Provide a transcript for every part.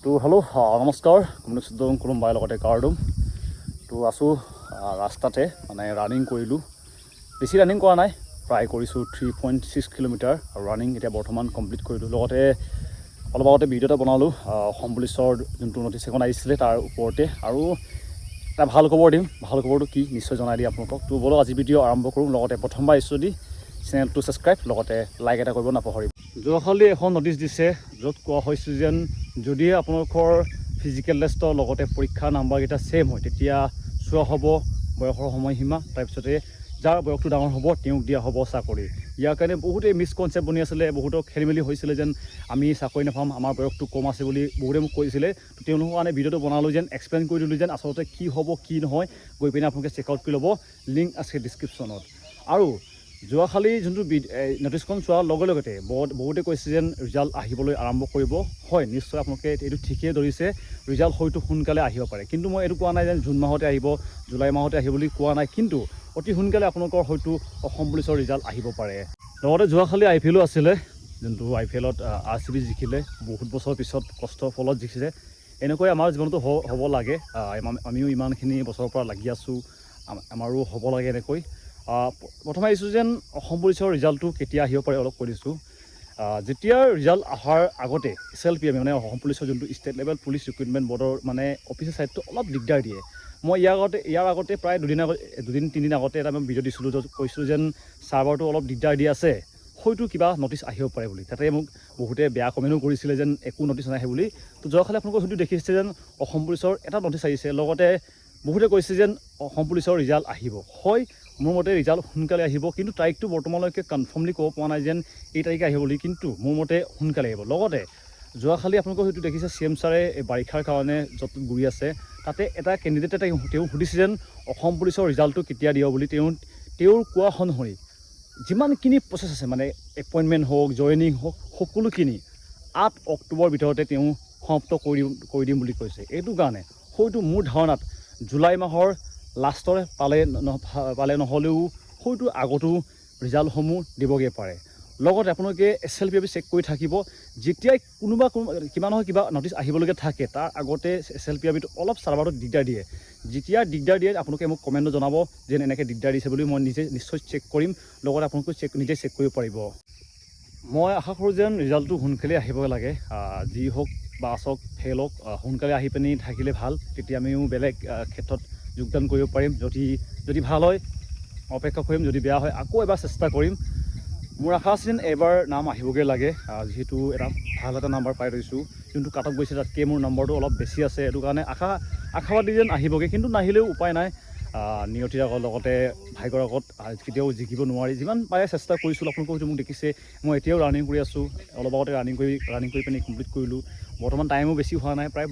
তো হেল্ল' নমস্কাৰ কমিউনিষ্ট কোনোবাই লগতে কাৰ্ডুম তো আছোঁ ৰাস্তাতে মানে ৰানিং কৰিলোঁ বেছি ৰানিং কৰা নাই প্ৰায় কৰিছোঁ 3.6 কিলোমিটাৰ আৰু ৰানিং এতিয়া বৰ্তমান কমপ্লিট কৰিলোঁ লগতে অলপ আগতে ভিডিঅ' এটা বনালোঁ অসম পুলিচৰ যোনটো নটিচ এখন আহিছিলে তাৰ ওপৰতে আৰু এটা ভাল খবৰ দিম ভাল খবৰটো কি নিশ্চয় জনাই দিম আপোনালোকক তো বলক আজি ভিডিঅ' আৰম্ভ কৰোঁ লগতে প্ৰথমবাৰ যদি চেনেলটো ছাবস্ক্ৰাইব লগতে লাইক এটা কৰিব নাপাহৰিব যোৱাকালি এখন নটিচ দিছে য'ত কোৱা হৈছে যেন যদিহে আপোনালোকৰ ফিজিকেল টেষ্টৰ লগতে পৰীক্ষাৰ নাম্বাৰকেইটা ছেম হয় তেতিয়া চোৱা হ'ব বয়সৰ সময়সীমা তাৰপিছতে যাৰ বয়সটো ডাঙৰ হ'ব তেওঁক দিয়া হ'ব চাকৰি ইয়াৰ কাৰণে বহুতেই মিছকনচেপ্ট বনি আছিলে বহুতো খেলি মেলি হৈছিলে যেন আমি চাকৰি নাপাম আমাৰ বয়সটো কম আছে বুলি বহুতে মোক কৈছিলে তো তেওঁলোকৰ কাৰণে ভিডিঅ'টো বনালোঁ যেন এক্সপ্লেইন কৰি দিলোঁ যেন আচলতে কি হ'ব কি নহয় গৈ পিনে আপোনালোকে চেকআউট কৰি ল'ব লিংক আছে ডিছক্ৰিপশ্যনত আৰু যোৱাকালি যোনটো নটিচখন চোৱাৰ লগে লগতে বহুতে কৈছে যেন ৰিজাল্ট আহিবলৈ আৰম্ভ কৰিব হয় নিশ্চয় আপোনালোকে এইটো ঠিকেই ধৰিছে ৰিজাল্ট হয়তো সোনকালে আহিব পাৰে কিন্তু মই এইটো কোৱা নাই যেন জুন মাহতে আহিব জুলাই মাহতে আহিব বুলি কোৱা নাই কিন্তু অতি সোনকালে আপোনালোকৰ হয়তো অসম পুলিচৰ ৰিজাল্ট আহিব পাৰে লগতে যোৱাকালি IPL আছিলে যোনটো IPL RCB জিকিলে বহুত বছৰৰ পিছত কষ্টৰ ফলত জিকিছে এনেকৈ আমাৰ জীৱনটো হ'ব লাগে আমিও ইমানখিনি বছৰৰ পৰা লাগি আছোঁ আমাৰো হ'ব লাগে এনেকৈ প্ৰথমে আহিছোঁ যেন অসম পুলিচৰ ৰিজাল্টটো কেতিয়া আহিব পাৰে অলপ কৈ দিছোঁ যেতিয়া ৰিজাল্ট অহাৰ আগতে SLPM মানে অসম পুলিচৰ যোনটো ষ্টেট লেভেল পুলিচ ৰিক্ৰুইটমেণ্ট বৰ্ডৰ মানে অফিচাৰ ছাইডটো অলপ দিগদাৰ দিয়ে মই ইয়াৰ আগতে প্ৰায় দুদিন তিনিদিন আগতে এটা মই ভিডিঅ' দিছিলোঁ য'ত কৈছিলোঁ যেন ছাৰ্ভাৰটো অলপ দিগদাৰ দি আছে হয়তো কিবা নটিচ আহিব পাৰে বুলি তাতে মোক বহুতে বেয়া কমেণ্টো কৰিছিলে যেন একো নটিচ নাহে বুলি তো যোৱাকালি আপোনালোকে হয়তো দেখিছে যেন অসম পুলিচৰ এটা নটিচ আহিছে লগতে বহুতে কৈছে যেন অসম পুলিচৰ ৰিজাল্ট আহিব হয় মোৰ মতে ৰিজাল্ট সোনকালে আহিব কিন্তু তাৰিখটো বৰ্তমানলৈকে কনফাৰ্মলি ক'ব পৰা নাই যেন এই তাৰিখে আহিব বুলি কিন্তু মোৰ মতে সোনকালে আহিব লগতে যোৱাকালি আপোনালোকে হয়তো দেখিছে CM ছাৰে এই বাৰিষাৰ কাৰণে য'ত ঘূৰি আছে তাতে এটা কেণ্ডিডেটে তেওঁ সুধিছে যেন অসম পুলিচৰ ৰিজাল্টটো কেতিয়া দিব বুলি তেওঁৰ কোৱা অনুসৰি যিমানখিনি প্ৰচেছ আছে মানে এপইণ্টমেণ্ট হওক জইনিং হওক সকলোখিনি 8 অক্টোবৰ ভিতৰতে তেওঁ সমাপ্ত কৰি দিম বুলি কৈছে এইটো কাৰণে হয়তো মোৰ ধাৰণাত জুলাই মাহৰ লাষ্টৰে পালে নহ'লেও হয়তো আগতো ৰিজাল্টসমূহ দিবগৈ পাৰে লগতে আপোনালোকে SLPM চেক কৰি থাকিব যেতিয়াই কিবা নহয় কিবা নটিচ আহিবলগীয়া থাকে তাৰ আগতে SLPM অলপ ছাৰ্ভাৰটো দিগদাৰ দিয়ে যেতিয়া দিগদাৰ দিয়ে আপোনালোকে মোক কমেণ্টত জনাব যেন এনেকৈ দিগদাৰ দিছে বুলি মই নিজে নিশ্চয় চেক কৰিম লগতে আপোনালোকে নিজে চেক কৰিব পাৰিব মই আশা কৰোঁ যেন ৰিজাল্টটো সোনকালে আহিব লাগে যি হওক বাছ হওক ফেইল হওক সোনকালে আহি পিনি থাকিলে ভাল তেতিয়া আমিও বেলেগ ক্ষেত্ৰত যোগদান কৰিব পাৰিম যদি ভাল হয় অপেক্ষা কৰিম যদি বেয়া হয় আকৌ এবাৰ চেষ্টা কৰিম মোৰ আশা আছে যেন এবাৰ নাম আহিবগৈ লাগে যিহেতু ভাল এটা নাম্বাৰ পাই থৈছোঁ যোনটো কাটক গৈছে তাতকৈ মোৰ নম্বৰটো অলপ বেছি আছে সেইটো কাৰণে আশাবাদী যেন আহিবগৈ কিন্তু নাহিলেও উপায় নাই নিয়তিৰ আগত লগতে ভাগ্যৰ আগত কেতিয়াও জিকিব নোৱাৰি যিমান পাৰে চেষ্টা কৰিছোঁ আপোনালোকে হয়তো মোক দেখিছে মই এতিয়াও ৰানিং কৰি আছোঁ অলপ আগতে ৰানিং কৰি পিনি কমপ্লিট কৰিলোঁ বৰ্তমান টাইমো বেছি হোৱা নাই প্ৰায়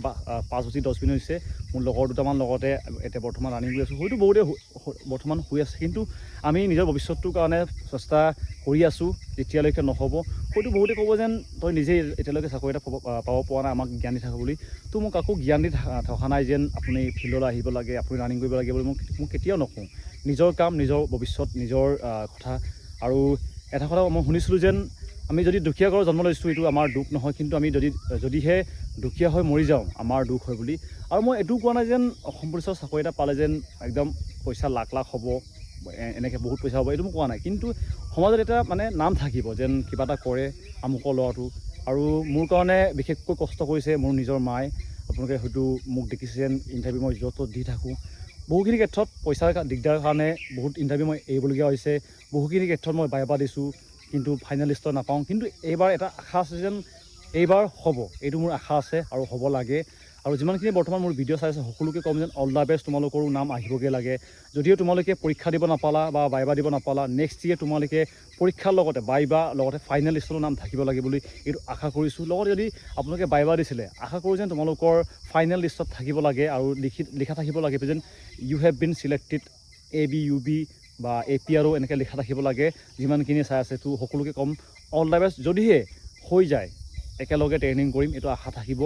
5:10 মিনিট হৈছে মোৰ লগৰ দুটামান লগতে এতিয়া বৰ্তমান ৰানিং কৰি আছোঁ হয়তো বহুতে বৰ্তমান শুই আছে কিন্তু আমি নিজৰ ভৱিষ্যতটোৰ কাৰণে চেষ্টা কৰি আছোঁ যেতিয়ালৈকে নহ'ব হয়তো বহুতে ক'ব যেন তই নিজেই এতিয়ালৈকে চাকৰি এটা পাব পৰা নাই আমাক জ্ঞান দি থাকোঁ বুলি তো মোক আকৌ জ্ঞান দি থকা নাই যেন আপুনি ফিল্ডলৈ আহিব লাগে আপুনি ৰানিং কৰিব লাগে বুলি মোক কেতিয়াও নকওঁ নিজৰ কাম নিজৰ ভৱিষ্যত নিজৰ কথা আৰু এটা কথা মই শুনিছিলোঁ যেন আমি যদি দুখীয়া ঘৰৰ জন্ম লৈছোঁ এইটো আমাৰ দুখ নহয় কিন্তু আমি যদিহে দুখীয়া হৈ মৰি যাওঁ আমাৰ দুখ হয় বুলি আৰু মই এইটোও কোৱা নাই যেন অসম পুলিচৰ চাকৰি এটা পালে যেন একদম পইচা লাখ হ'ব এনেকৈ বহুত পইচা হ'ব এইটো মই কোৱা নাই কিন্তু সমাজত এটা মানে নাম থাকিব যেন কিবা এটা কৰে আমুকৰ ল'ৰাটো আৰু মোৰ কাৰণে বিশেষকৈ কষ্ট কৰিছে মোৰ নিজৰ মায়ে আপোনালোকে হয়তো মোক দেখিছে যেন ইণ্টাৰভিউ মই য'ত দি থাকোঁ বহুখিনি ক্ষেত্ৰত পইচাৰ দিগদাৰৰ কাৰণে বহুত ইণ্টাৰভিউ মই এৰিবলগীয়া হৈছে বহুখিনি ক্ষেত্ৰত মই বাইবা দিছোঁ কিন্তু ফাইনেল লিষ্টত নাপাওঁ কিন্তু এইবাৰ এটা আশা আছে যেন এইবাৰ হ'ব এইটো মোৰ আশা আছে আৰু হ'ব লাগে আৰু যিমানখিনি বৰ্তমান মোৰ ভিডিঅ' চাই আছে সকলোকে ক'ম যেন অল দ্য বেষ্ট তোমালোকৰো নাম আহিবগৈ লাগে যদিও তোমালোকে পৰীক্ষা দিব নাপালা বা বাইবা দিব নাপালা নেক্সট ইয়েৰ তোমালোকে পৰীক্ষাৰ লগতে বাইবা লগতে ফাইনেল লিষ্টতো নাম থাকিব লাগে বুলি এইটো আশা কৰিছোঁ লগতে যদি আপোনালোকে বাইবা দিছিলে আশা কৰোঁ যেন তোমালোকৰ ফাইনেল লিষ্টত থাকিব লাগে আৰু লিখা থাকিব লাগে যেন you have been selected ABUB বা APRO এনেকৈ লিখা থাকিব লাগে যিমানখিনি চাই আছে তো সকলোকে ক'ম অল দ্য বেষ্ট যদিহে হৈ যায় একেলগে ট্ৰেইনিং কৰিম এইটো আশা থাকিব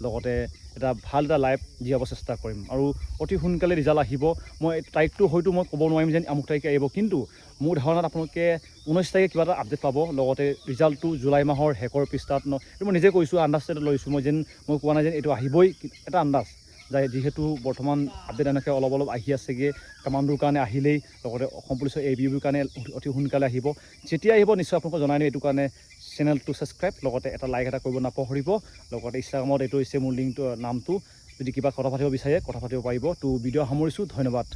লগতে এটা ভাল এটা লাইফ জীয়াব চেষ্টা কৰিম আৰু অতি সোনকালে ৰিজাল্ট আহিব মই তাৰিখটো হয়তো মই ক'ব নোৱাৰিম যেন আমুক তাৰিখে আহিব কিন্তু মোৰ ধাৰণাত আপোনালোকে 19 তাৰিখে কিবা এটা আপডেট পাব লগতে ৰিজাল্টটো জুলাই মাহৰ শেষৰ পৃষ্ঠাত এইটো মই নিজে কৈছোঁ আন্দাজ এটা লৈছোঁ মই যেন মই কোৱা নাই যেন এইটো আহিবই এটা আন্দাজ যায় যিহেতু বৰ্তমান আপডেট এনেকৈ অলপ আহি আছেগৈ কামাণ্ডোৰ কাৰণে আহিলেই লগতে অসম পুলিচৰ ABUৰ কাৰণে অতি সোনকালে আহিব যেতিয়া আহিব নিশ্চয় আপোনালোকক জনাই দিম এইটো কাৰণে চেনেলটো ছাবস্ক্ৰাইব লগতে এটা লাইক এটা কৰিব নাপাহৰিব লগতে ইনষ্টাগ্ৰামত এইটো হৈছে মোৰ লিংকটো নামটো যদি কিবা কথা পাতিব বিচাৰে কথা পাতিব পাৰিব তো ভিডিঅ' সামৰিছোঁ ধন্যবাদ